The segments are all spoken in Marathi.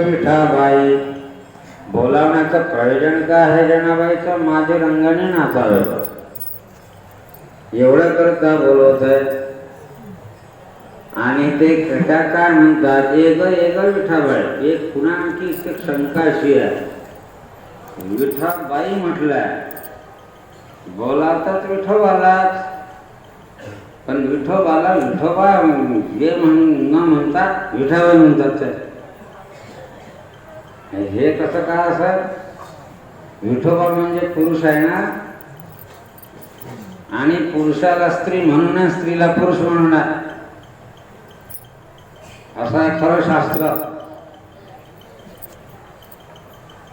विठाबाई बोलावण्याचं प्रयोजन काय आहे जनाबाईचं? माझे रंगाने नाचावे एवढं करता बोलवत आहे. आणि ते कथा काय म्हणतात? एक विठाबाई. एक पुन्हा आणखी शंका अशी आहे, विठाबाई म्हटलंय, बोलावतात विठोबालाच, पण विठोबाला विठोबा हे न म्हणतात विठाबाई म्हणतात. हे कसं काय असं? विठोबा म्हणजे पुरुष आहे ना, आणि पुरुषाला स्त्री म्हणून स्त्रीला पुरुष म्हणून असं आहे खरं शास्त्र.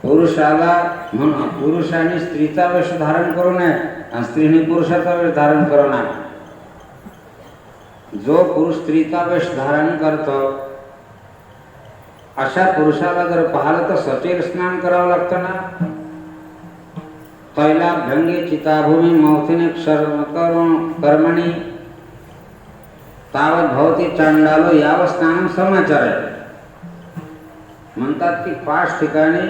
पुरुषाला म्हणून पुरुषाने स्त्रीचा वेश धारण करू नये आणि स्त्रीने पुरुषाचा वेश धारण करू नये. जो पुरुष स्त्रीचा वेश धारण करतो अशा पुरुषाला जर पाहिलं तर सचेर स्नान करावं लागतं ना. तैलाभ्यंगे चिताभूमी मौथिने कर्मणी तावत भवती चांडालो यावं स्नान समाचार आहे. म्हणतात की 5 ठिकाणी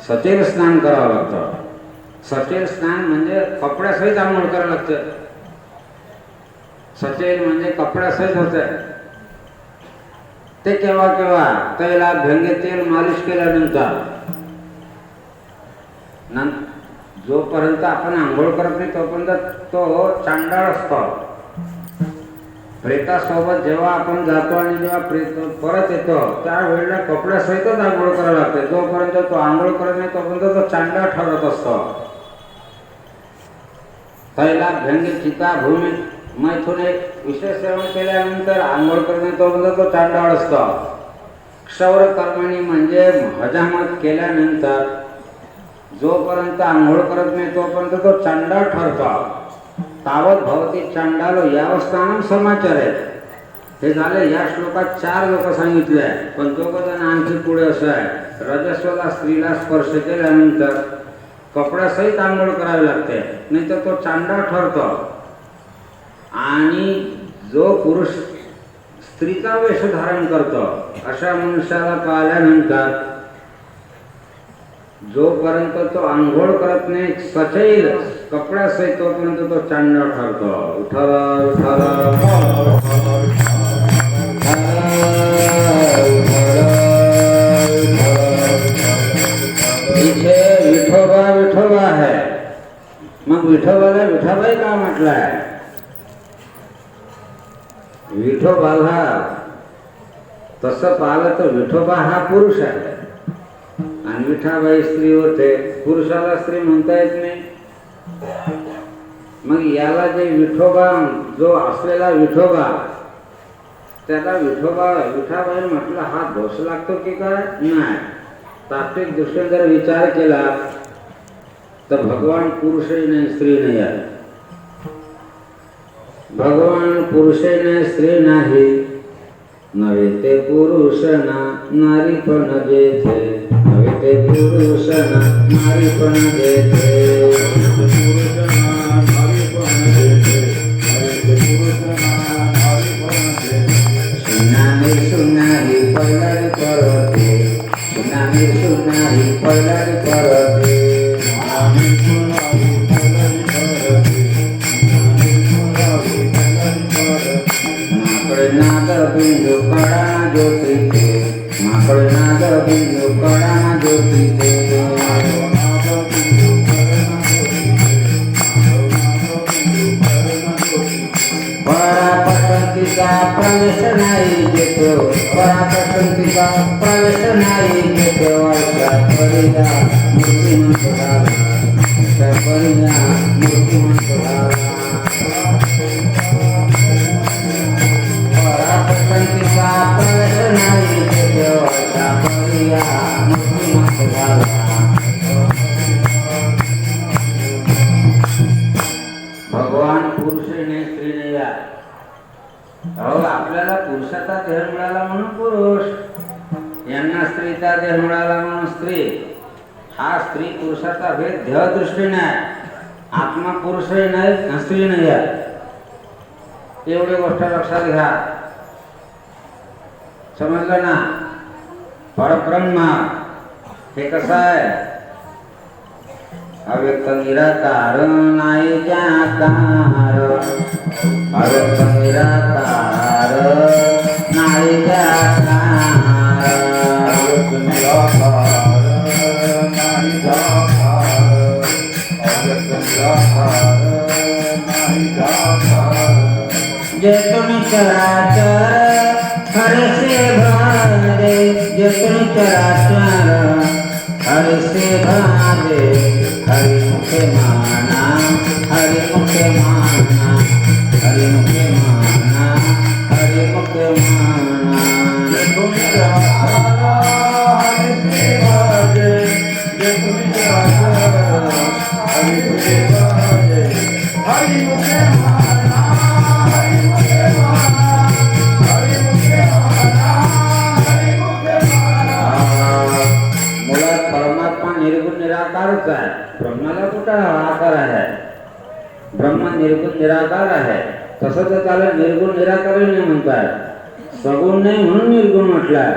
सचेर स्नान करावं लागतं. सचेर स्नान म्हणजे कपड्यासहित आंघोळ करावं लागतं. सचेर म्हणजे कपड्यासहित होते. ते केव्हा केव्हा? तैलाभ्यंगे तेल मालिश केल्यानंतर. जोपर्यंत आपण आंघोळ करत नाही तोपर्यंत तो चांडाळ असतो. प्रेतासोबत जेव्हा आपण जातो आणि जेव्हा प्रेत परत येतो त्यावेळेला कपड्यासहितच आंघोळ करावं लागते. जोपर्यंत तो आंघोळ करत नाही तोपर्यंत तो चांडाळ ठरत असतो. तैलाभ्यंगे चिताभूमी मैथुन एक विशेष सेवन केल्यानंतर आंघोळ करत नाही तोपर्यंत तो चांडाळ असतो. क्षौर कर्मणी म्हणजे हजामत केल्यानंतर जोपर्यंत आंघोळ करत नाही तोपर्यंत तो चांडाळ ठरतो. तावत भवती चांडालो यावस्थानं समाचार आहे. हे झाले या श्लोकात 4 लोक सांगितले आहे. पण दोघजण आणखी पुढे असं आहे, रजस्वला स्त्रीला स्पर्श केल्यानंतर कपड्यासहित आंघोळ करावी लागते, नाही तर तो चांडाळ ठरतो. आणि जो पुरुष स्त्रीचा वेश धारण करतो अशा मनुष्याला पाहिल्यानंतर जोपर्यंत तो आंघोळ करत नाही सचैल कपड्यासहित तोपर्यंत तो चांडाळ ठरतो. उठावा उठावा इथे विठोबा विठोबा आहे. मग विठोबाला विठाबाई का म्हटलंय? विठोबाला तसं पाहिलं तर विठोबा हा पुरुष आहे आणि विठाबाई स्त्री होते. पुरुषाला स्त्री म्हणता येत नाही. मग याला जे विठोबा जो असलेला विठोबा त्याला विठाबाई म्हटलं, हा दोष लागतो की काय? नाही. तात्विक दृष्टीने जर विचार केला तर भगवान पुरुषही नाही स्त्री नाही आहे. भगवान पुरुषही नाही स्त्री नाही. नवे ते पुरुष ना नारी पण जेथे. नवे ते पुरुष ना नारी पण जेथे. सुनामी सुनारी पडलारी परते. सुनामी सुनारी पडलारी परते. नाग बिंदू कडाना ज्योतिते. माकड नाग बिंदू कडाना ज्योतिते. परापसंतीचा प्रवेश नाही देतो. परापसंतीचा प्रवेश नाही देतो. अशा परिया मूर्तिमंत झाला. अशा परिया मूर्तिमंत झाला. परापसंतीचा प्रवेश नाही देतो. अशा परिया मूर्तिमंत झाला. भगवान पुरुष नाही स्त्री नाही आहे. आपल्याला पुरुषाचा देह मिळाला म्हणून पुरुष, यांना स्त्रीचा देह मिळाला म्हणून स्त्री. हा स्त्री पुरुषाचा भेद देहदृष्टीने आहे. आत्मा पुरुषही नाही स्त्री नाही आहे. एवढी गोष्ट लक्षात घ्या. समजलं ना? परब्रह्म हे कसं आहे? अव्यक्त निराकार नाही जाकार, अव्यक्त निराकार नाही जाकार, अव्यक्त निराकार नाही जाकार, अव्यक्त निराकार नाही जाकार. जे तुम्ही चराचर हर से भारे, जे तुम्ही चराचर हर से भारे, हरि मुखे माना, हरि मुखे माना, हरि मुखे माना, हरि मुखे माना. जे तुम्ही चराचर हर से भारे, जे तुम्ही चराचर हर से भारे, हरि मुखे माना, हरि मुखे माना, हरि मुखे माना, हरि मुखे माना. मुळात परमात्मा निर्गुण निराकारच आहे. ब्रह्माला कुठं आकार आहे? ब्रह्म निर्गुण निराकार आहे. तसं तर त्याला निर्गुण निराकारही नाही म्हणतात. सगुण नाही म्हणून निर्गुण म्हटलाय,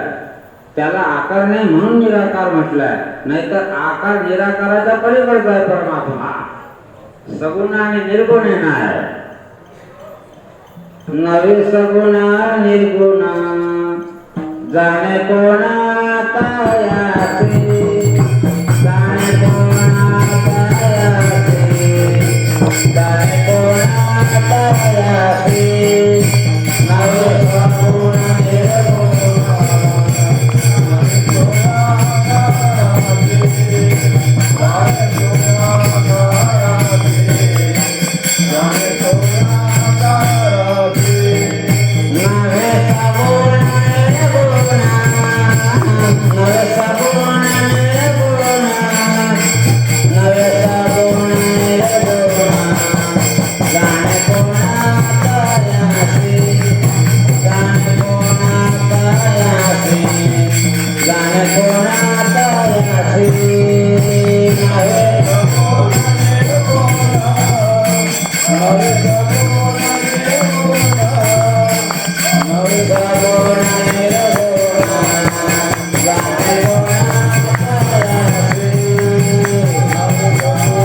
त्याला आकार नाही म्हणून निराकार म्हटलाय. नाहीतर आकार निराकाराच्या पलीकडचा आहे परमात्मा. सगुण आणि निर्गुण नाही. नवे सगुण निर्गुण जाणे कोणा तायाचे, जाणे कोणा तायाचे, जाणे कोणा तायाचे. नवे सगुण निर्गुण जाणे कोणा तायाचे, जाणे कोणा तायाचे, जाणे कोणा तायाचे. नवे सगुण नवे सगुण निर्गुण, नवे सगुण निर्गुण जाणे कोणा तायाचे, जाणे कोणा तायाचे, जाणे कोणा तायाचे. नवे सगुण निर्गुण, नवे सगुण निर्गुण, नवे सगुण निर्गुण जाणे कोणा तायाचे, नवे सगुण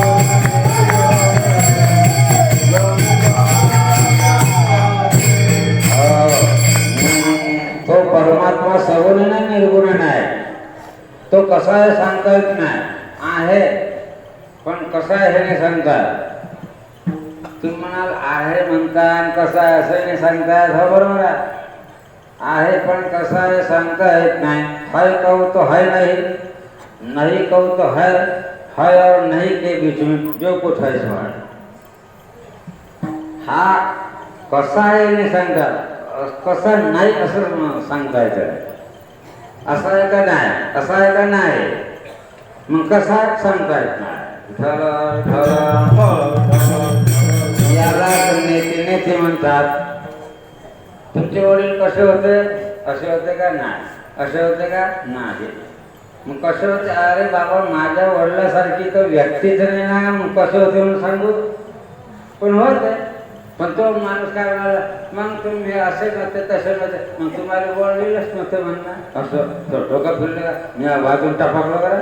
तो परमात्मा सगुण नाही निर्गुण नाही. तो कसा आहे सांगता येत नाही. आहे पण कसा आहे हे नाही सांगतात. तुम्ही म्हणाल आहे म्हणता आणि कसा आहे असं नाही सांगतात. हो बरोबर आहे. आहे पण कसा आहे सांगता येत नाही. है कहो तो है नहीं, नहीं कहो तो है और नहीं के बीच में जो कुछ है सो है. हा कसा आहे नाही सांगतात. कसा नाही असं सांगता येतं. असा आहे का नाही, असा आहे का नाही, मग कसा सांगता येत नाही. याला नेते म्हणतात. तुमचे वडील कसे होते? असे होते का नाही, असे होते का नाही. मग कसे होते? अरे बाबा माझ्या वडिलासारखी तर व्यक्तीच नाही ना, मग कसे होते म्हणून सांगू. पण होते. पण तो माणूस काय म्हणाला, मग तुम्ही असे नव्हते तसे नव्हते, मग तुम्हाला वडीलच नव्हते म्हणणार. असं डोकं फिरले का मी वाजून टाकलं करा.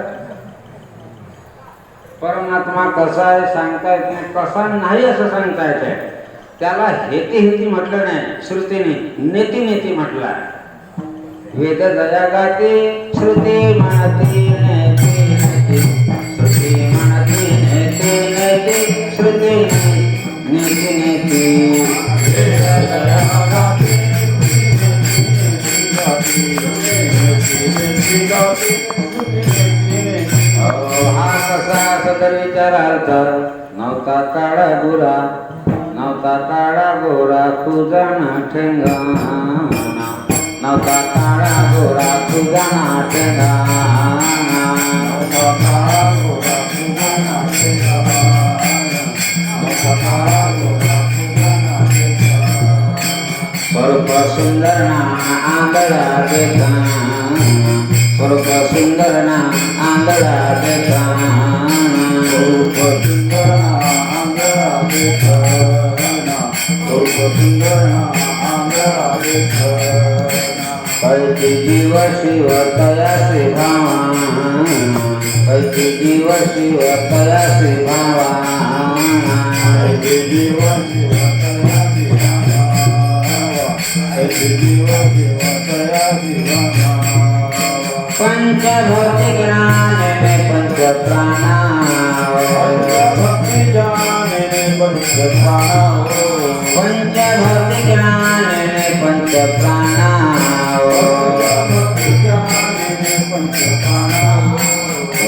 परमात्मा कसा आहे सांगता येत नाही, कसा नाही असं सांगता येते. त्याला हेती म्हटलं नाही, श्रुतीने नेती म्हटलं. वेद दया गाते श्रुती म्हणती नेती नेती, श्रुती म्हणती नेती नेती, श्रुती नेती नेती. हा कसा असं तर विचाराल तर नव्हता काळा गोरा, नव्हता काळा गोरा तुझा ना ठेंगाणा, नव्हता काळा गोरा तुझा ना ठेंगाणा, नव्हता काळा गोरा तुझा ना ठेंगाणा, नव्हता काळा गोरा तुझा ना ठेंगाणा. स्वरूप सुंदर ना आंधळा देखा, स्वरूप सुंदर सुंदर ना आंधळा देखणा रूप सुंदर ना आंधळा देखणा रूप सुंदर ना आंधळा देखणा कैची जीव शिव तयासी भावा कैची जीव शिव तयासी भावा ऐसे जीव शिव तयासी भावा ऐसे जीव शिव तयासी भावा पंचभौतिक ज्ञान में पंच प्राणा भक्ति जाने पंच प्राणा पंचभौतिक ज्ञान में पंच प्राणा भक्ति जाने पंच प्राणा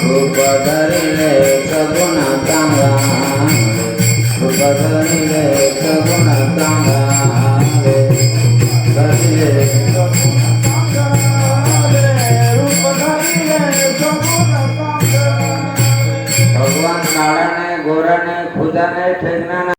रूप धरिले सगुण चांगला रूप धरिले सगुण चांगला धरिले भगवान काळा नाही गोरा नाही खुदा नाही ठेकणा नाही